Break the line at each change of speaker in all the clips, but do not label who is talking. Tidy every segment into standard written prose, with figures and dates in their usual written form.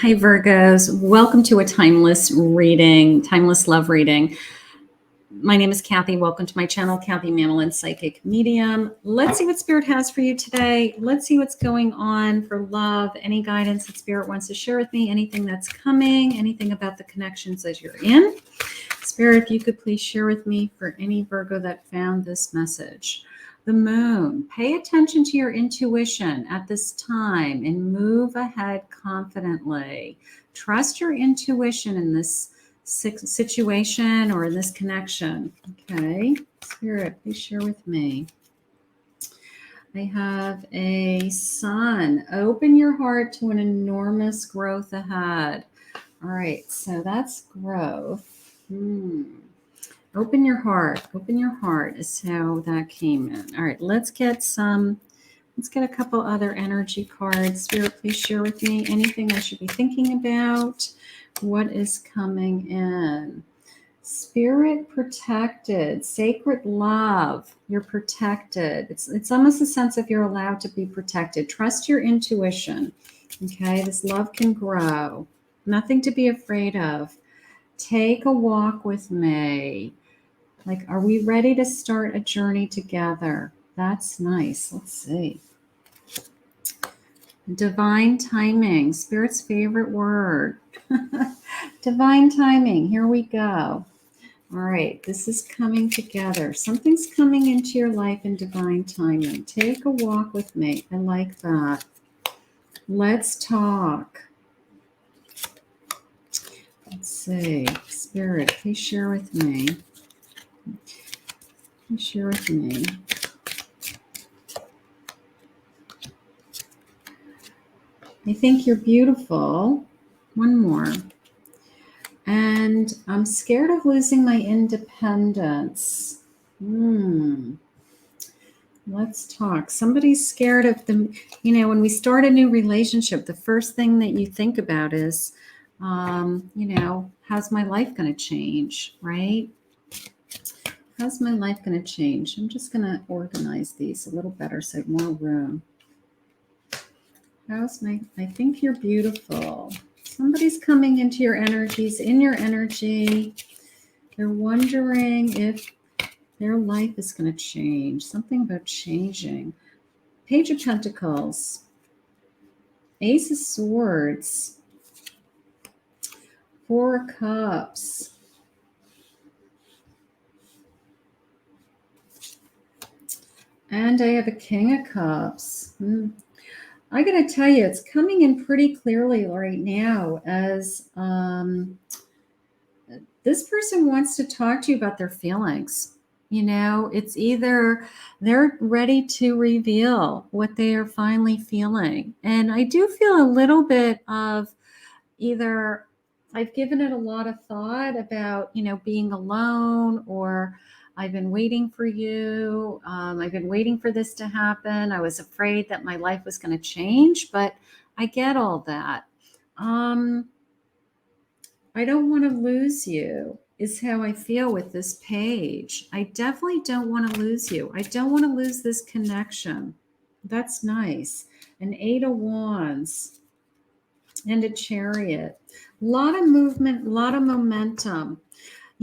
Hi, Virgos. Welcome to a timeless reading, timeless love reading. My name is Kathy. Welcome to my channel, Kathy Mamolen, Psychic Medium. Let's see what Spirit has for you today. Let's see what's going on for love. Any guidance that Spirit wants to share with me, anything that's coming, anything about the connections that you're in. Spirit, if you could please share with me for any Virgo that found this message. The moon. Pay attention to your intuition at this time and move ahead confidently. Trust your intuition in this situation or in this connection. Okay, Spirit, please share with me. I have a sun. Open your heart to an enormous growth ahead. All right, so that's growth. Open your heart. Open your heart is how that came in. All right, let's get a couple other energy cards. Spirit, please share with me anything I should be thinking about. What is coming in? Spirit protected, sacred love. You're protected. It's almost a sense of you're allowed to be protected. Trust your intuition. Okay, this love can grow. Nothing to be afraid of. Take a walk with me. Like, are we ready to start a journey together? That's nice. Let's see. Divine timing, Spirit's favorite word. Divine timing. Here we go. All right, this is coming together. Something's coming into your life in divine timing. Take a walk with me. I like that. Let's talk. Let's see. Spirit, please share with me. Please share with me. I think you're beautiful. One more. And I'm scared of losing my independence. Let's talk. Somebody's scared of the, when we start a new relationship, the first thing that you think about is, how's my life going to change, right? How's my life going to change? I'm just going to organize these a little better so I have more room. I think you're beautiful. Somebody's coming into your energies, in your energy. They're wondering if their life is going to change. Something about changing. Page of Pentacles. Ace of Swords. Four of Cups. And I have a King of Cups. I got to tell you, it's coming in pretty clearly right now as this person wants to talk to you about their feelings. It's either they're ready to reveal what they are finally feeling. And I do feel a little bit of either I've given it a lot of thought about, being alone, or I've been waiting for you. I've been waiting for this to happen. I was afraid that my life was going to change, but I get all that. I don't want to lose you is how I feel with this page. I definitely don't want to lose you. I don't want to lose this connection. That's nice. An 8 of Wands and a Chariot. A lot of movement, a lot of momentum.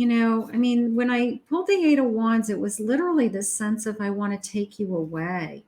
When I pulled the 8 of Wands, it was literally this sense of I want to take you away,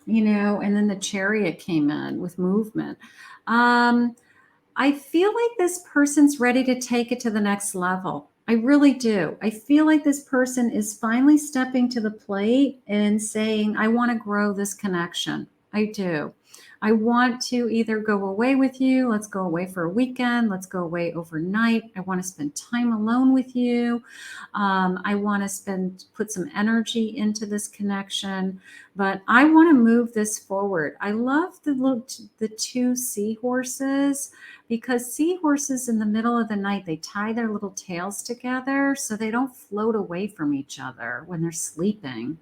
and then the Chariot came in with movement. I feel like this person's ready to take it to the next level. I really do. I feel like this person is finally stepping to the plate and saying, I want to grow this connection. I do. I want to either go away with you. Let's go away for a weekend. Let's go away overnight. I want to spend time alone with you. I want to put some energy into this connection, but I want to move this forward. I love the 2 seahorses, because seahorses in the middle of the night, they tie their little tails together so they don't float away from each other when they're sleeping.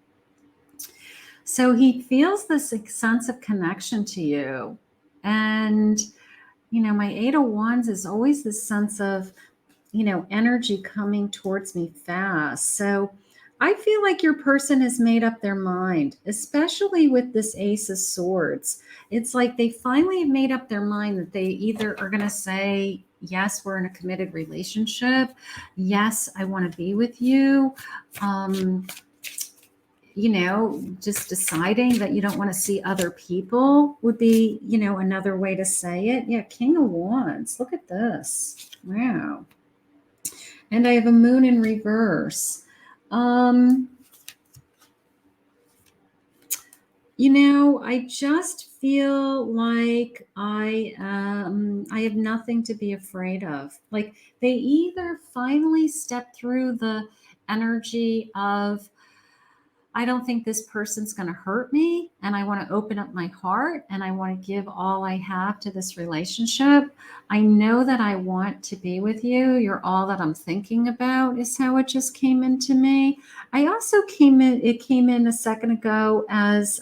So he feels this sense of connection to you. And, my 8 of Wands is always this sense of, energy coming towards me fast. So I feel like your person has made up their mind, especially with this Ace of Swords. It's like they finally have made up their mind that they either are going to say, yes, we're in a committed relationship. Yes, I want to be with you. Um, just deciding that you don't want to see other people would be, another way to say it. Yeah, King of Wands. Look at this. Wow. And I have a moon in reverse. Um, I just feel like I have nothing to be afraid of. Like they either finally step through the energy of I don't think this person's going to hurt me. And I want to open up my heart and I want to give all I have to this relationship. I know that I want to be with you. You're all that I'm thinking about, is how it just came into me. I also it came in a second ago as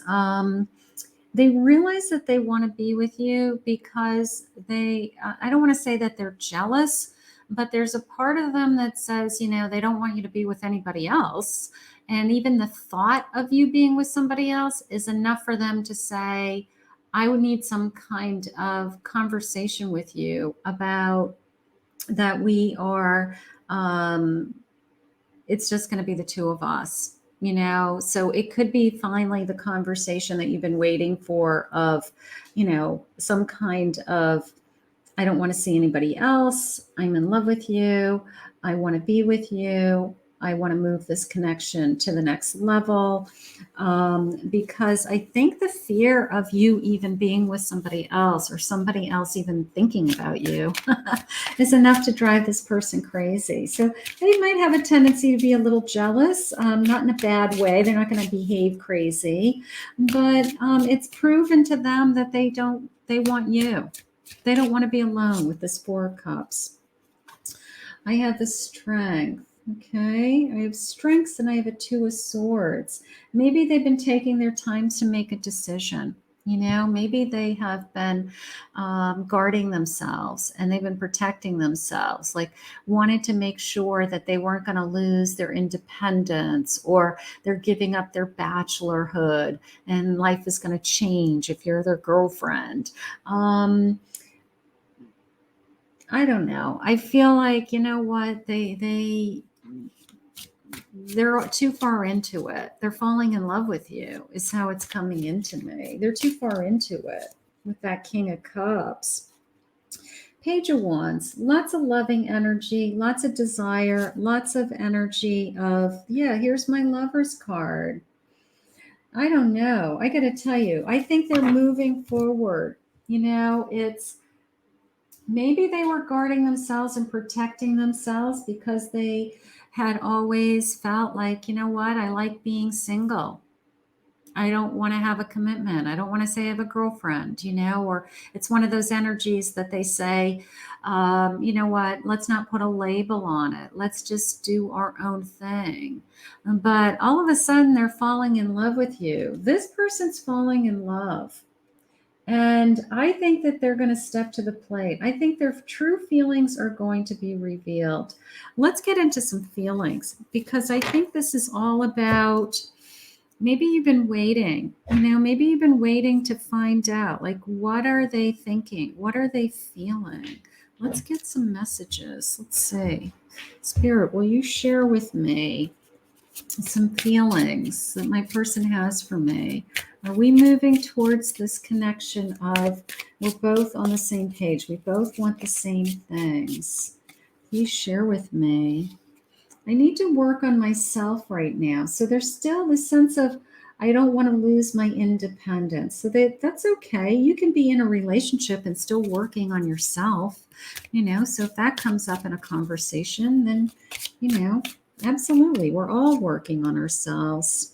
they realize that they want to be with you because I don't want to say that they're jealous, but there's a part of them that says, they don't want you to be with anybody else. And even the thought of you being with somebody else is enough for them to say, I would need some kind of conversation with you about that it's just going to be the two of us, so it could be finally the conversation that you've been waiting for of, some kind of, I don't want to see anybody else. I'm in love with you. I want to be with you. I want to move this connection to the next level. Because I think the fear of you even being with somebody else or somebody else even thinking about you is enough to drive this person crazy. So they might have a tendency to be a little jealous, not in a bad way. They're not going to behave crazy, but it's proven to them that they want you. They don't want to be alone with this Four of Cups. I have the Strength. Okay, I have Strengths and I have a Two of Swords. Maybe they've been taking their time to make a decision. Maybe they have been guarding themselves and they've been protecting themselves, like wanted to make sure that they weren't going to lose their independence or they're giving up their bachelorhood and life is going to change if you're their girlfriend. I don't know. I feel like, what, they're too far into it. They're falling in love with you is how it's coming into me. They're too far into it with that King of Cups. Page of Wands, lots of loving energy, lots of desire, lots of energy of, yeah, here's my Lover's card. I don't know. I got to tell you, I think they're moving forward. It's, maybe they were guarding themselves and protecting themselves because they had always felt like, what, I like being single. I don't want to have a commitment. I don't want to say I have a girlfriend, or it's one of those energies that they say, you know what, let's not put a label on it. Let's just do our own thing. But all of a sudden they're falling in love with you. This person's falling in love. And I think that they're going to step to the plate. I think their true feelings are going to be revealed. Let's get into some feelings because I think this is all about, maybe you've been waiting, maybe you've been waiting to find out, like, what are they thinking? What are they feeling? Let's get some messages. Let's see. Spirit, will you share with me some feelings that my person has for me? Are we moving towards this connection of we're both on the same page? We both want the same things. Please share with me. I need to work on myself right now. So there's still this sense of I don't want to lose my independence. So that's okay. You can be in a relationship and still working on yourself, So if that comes up in a conversation, then, absolutely, we're all working on ourselves.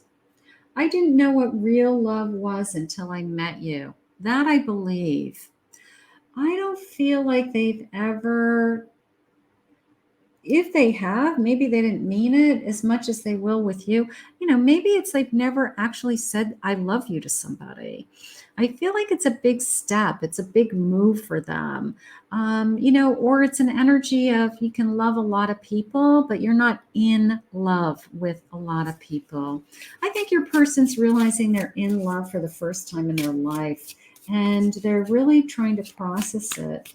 I didn't know what real love was until I met you. That I believe. I don't feel like they've ever, if they have, maybe they didn't mean it as much as they will with you. Maybe it's they've never actually said, I love you to somebody. I feel like it's a big step. It's a big move for them. Or it's an energy of you can love a lot of people, but you're not in love with a lot of people. I think your person's realizing they're in love for the first time in their life, and they're really trying to process it.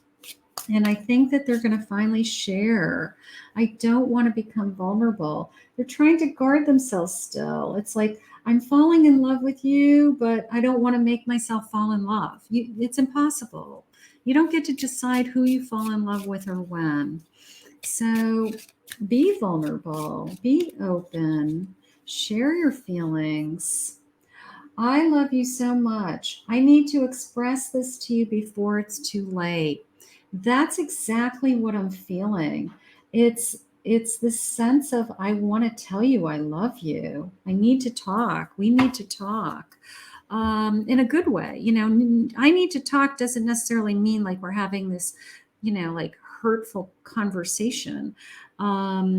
And I think that they're going to finally share. I don't want to become vulnerable. They're trying to guard themselves still. It's like, I'm falling in love with you, but I don't want to make myself fall in love. It's impossible. You don't get to decide who you fall in love with or when. So be vulnerable, be open, share your feelings. I love you so much. I need to express this to you before it's too late. That's exactly what I'm feeling. It's this sense of I want to tell you I love you. I need to talk. We need to talk. In a good way. I need to talk doesn't necessarily mean like we're having this, like hurtful conversation. I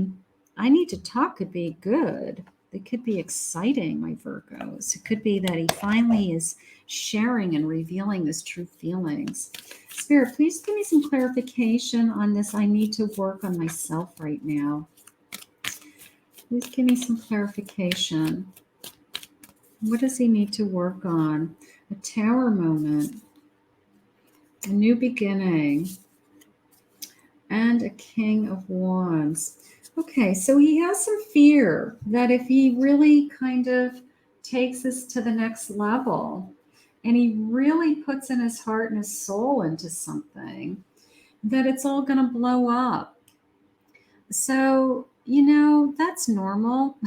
need to talk could be good. It could be exciting, my Virgos. It could be that he finally is sharing and revealing his true feelings. Spirit, please give me some clarification on this. I need to work on myself right now. Please give me some clarification. What does he need to work on? A tower moment, a new beginning, and a king of wands. Okay, so he has some fear that if he really kind of takes this to the next level and he really puts in his heart and his soul into something, that it's all going to blow up. So, that's normal.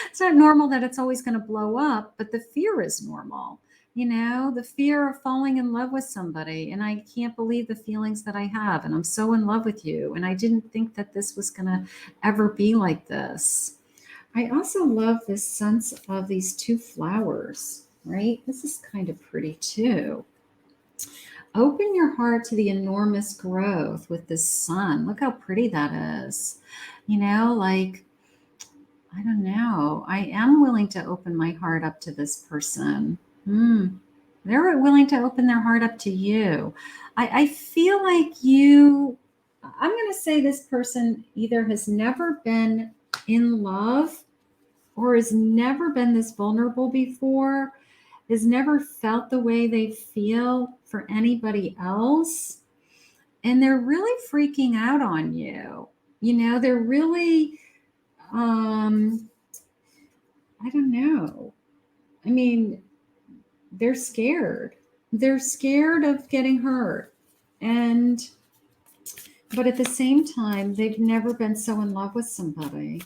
It's not normal that it's always going to blow up, but the fear is normal. The fear of falling in love with somebody. And I can't believe the feelings that I have. And I'm so in love with you. And I didn't think that this was going to ever be like this. I also love this sense of these two flowers, right? This is kind of pretty too. Open your heart to the enormous growth with the sun. Look how pretty that is. Like, I don't know. I am willing to open my heart up to this person. They're willing to open their heart up to you. I feel like I'm going to say this person either has never been in love or has never been this vulnerable before, has never felt the way they feel for anybody else. And they're really freaking out on you. They're really, I don't know. I mean, they're scared. They're scared of getting hurt. But at the same time, they've never been so in love with somebody.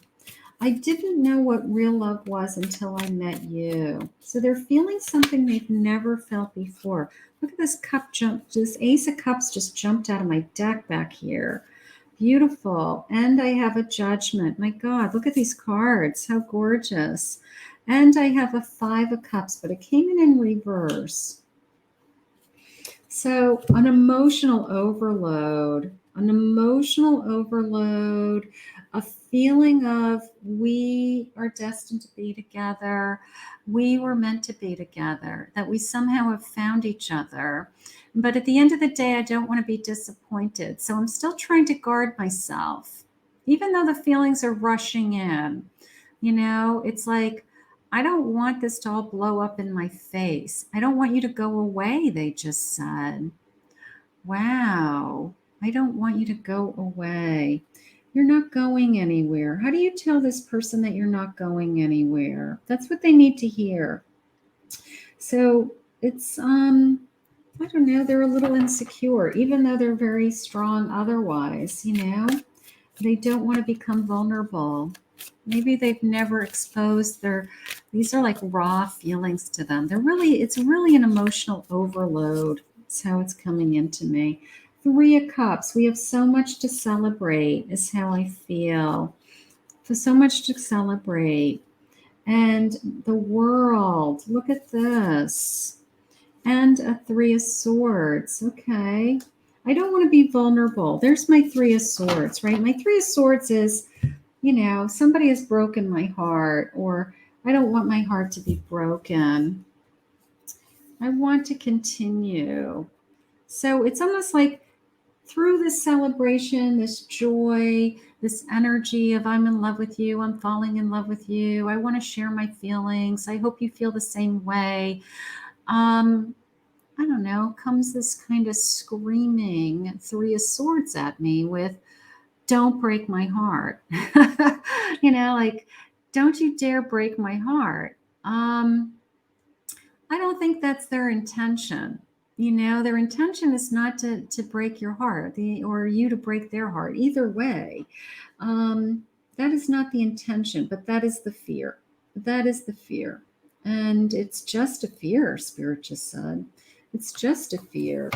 I didn't know what real love was until I met you. So they're feeling something they've never felt before. Look at this cup jump. This Ace of Cups just jumped out of my deck back here. Beautiful. And I have a Judgment. My God, look at these cards. How gorgeous. And I have a Five of Cups, but it came in reverse. So an emotional overload, a feeling of we are destined to be together. We were meant to be together, that we somehow have found each other. But at the end of the day, I don't want to be disappointed. So I'm still trying to guard myself, even though the feelings are rushing in. It's like, I don't want this to all blow up in my face. I don't want you to go away, they just said. Wow. I don't want you to go away. You're not going anywhere. How do you tell this person that you're not going anywhere? That's what they need to hear. So it's, I don't know, they're a little insecure, even though they're very strong otherwise, they don't want to become vulnerable. Maybe they've never exposed these are like raw feelings to them. It's really an emotional overload. That's how it's coming into me. Three of Cups. We have so much to celebrate is how I feel. So much to celebrate. And the World. Look at this. And a Three of Swords. Okay. I don't want to be vulnerable. There's my Three of Swords, right? My Three of Swords is, somebody has broken my heart, or I don't want my heart to be broken. I want to continue. So it's almost like through this celebration, this joy, this energy of I'm in love with you, I'm falling in love with you, I want to share my feelings, I hope you feel the same way. I don't know, comes this kind of screaming Three of Swords at me with, don't break my heart. Like, don't you dare break my heart. I don't think that's their intention. Their intention is not to break your heart, or you to break their heart. Either way, that is not the intention, but that is the fear. That is the fear. And it's just a fear, Spirit just said. It's just a fear.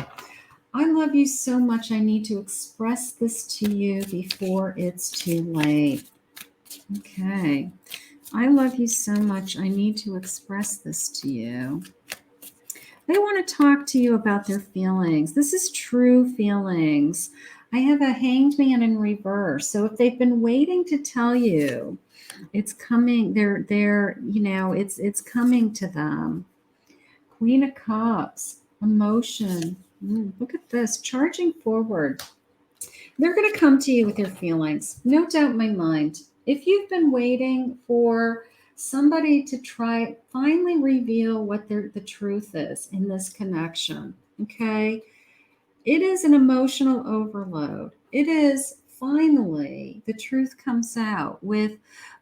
I love you so much. I need to express this to you before it's too late. Okay. I love you so much. I need to express this to you. They want to talk to you about their feelings. This is true feelings. I have a Hanged Man in reverse. So if they've been waiting to tell you, it's coming. It's coming to them. Queen of Cups, emotion. Look at this, charging forward. They're going to come to you with their feelings. No doubt in my mind. If you've been waiting for somebody to finally reveal what the truth is in this connection, okay? It is an emotional overload. It is finally the truth comes out with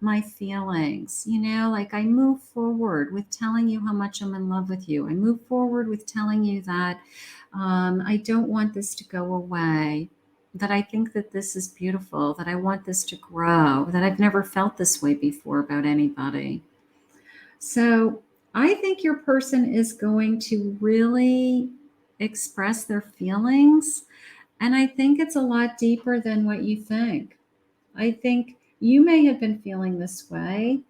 my feelings. Like I move forward with telling you how much I'm in love with you. I move forward with telling you that I don't want this to go away, that I think that this is beautiful, that I want this to grow, that I've never felt this way before about anybody. So I think your person is going to really express their feelings. And I think it's a lot deeper than what you think. I think you may have been feeling this way,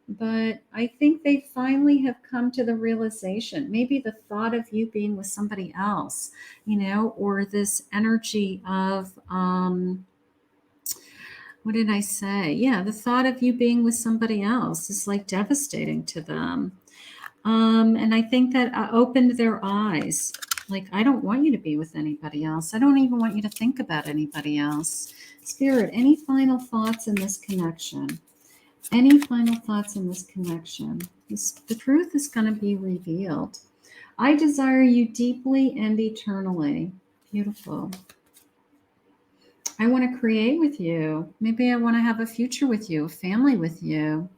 but I think they finally have come to the realization, maybe the thought of you being with somebody else, or this energy of, what did I say? Yeah, the thought of you being with somebody else is like devastating to them. And I think that opened their eyes. Like, I don't want you to be with anybody else. I don't even want you to think about anybody else. Spirit, any final thoughts in this connection? Any final thoughts in this connection? The truth is going to be revealed. I desire you deeply and eternally. Beautiful. I want to create with you. Maybe I want to have a future with you, a family with you.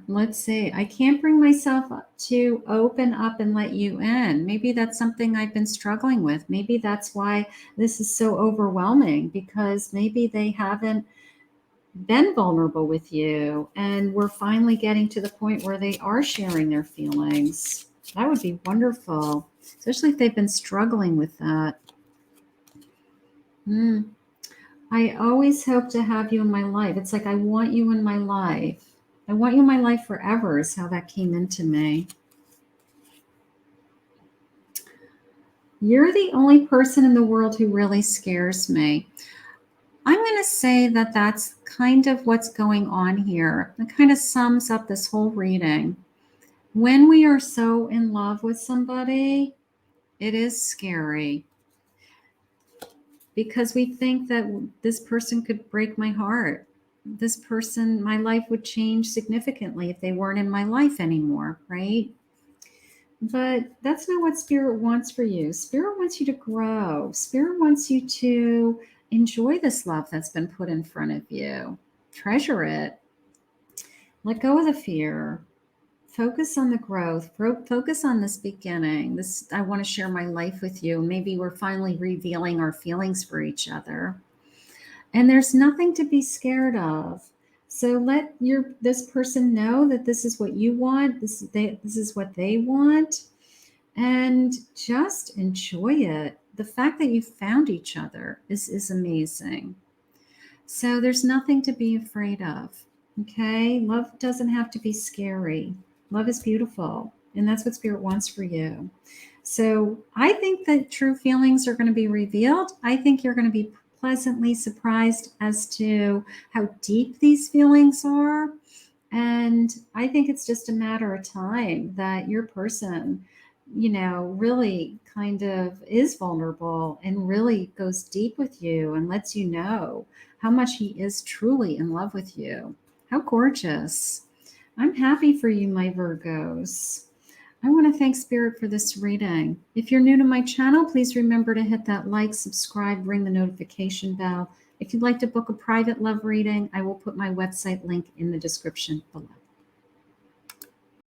Let's see. I can't bring myself to open up and let you in. Maybe that's something I've been struggling with. Maybe that's why this is so overwhelming, because maybe they haven't been vulnerable with you and we're finally getting to the point where they are sharing their feelings. That would be wonderful, especially if they've been struggling with that. I always hope to have you in my life. It's like I want you in my life. I want you in my life forever is how that came into me. You're the only person in the world who really scares me. I'm going to say that that's kind of what's going on here. It kind of sums up this whole reading. When we are so in love with somebody, it is scary, because we think that this person could break my heart. This person, my life would change significantly if they weren't in my life anymore, right? But that's not what Spirit wants for you. Spirit wants you to grow. Spirit wants you to enjoy this love that's been put in front of you. Treasure it. Let go of the fear. Focus on the growth. Focus on this beginning. I want to share my life with you. Maybe we're finally revealing our feelings for each other. And there's nothing to be scared of. So let this person know that this is what you want. This is what they want. And just enjoy it. The fact that you found each other is amazing. So there's nothing to be afraid of. Okay? Love doesn't have to be scary. Love is beautiful. And that's what Spirit wants for you. So I think that true feelings are going to be revealed. I think you're going to be pleasantly surprised as to how deep these feelings are. And I think it's just a matter of time that your person, really kind of is vulnerable and really goes deep with you and lets you know how much he is truly in love with you. How gorgeous. I'm happy for you, my Virgos. I want to thank Spirit for this reading. If you're new to my channel, please remember to hit that like, subscribe, ring the notification bell. If you'd like to book a private love reading, I will put my website link in the description below.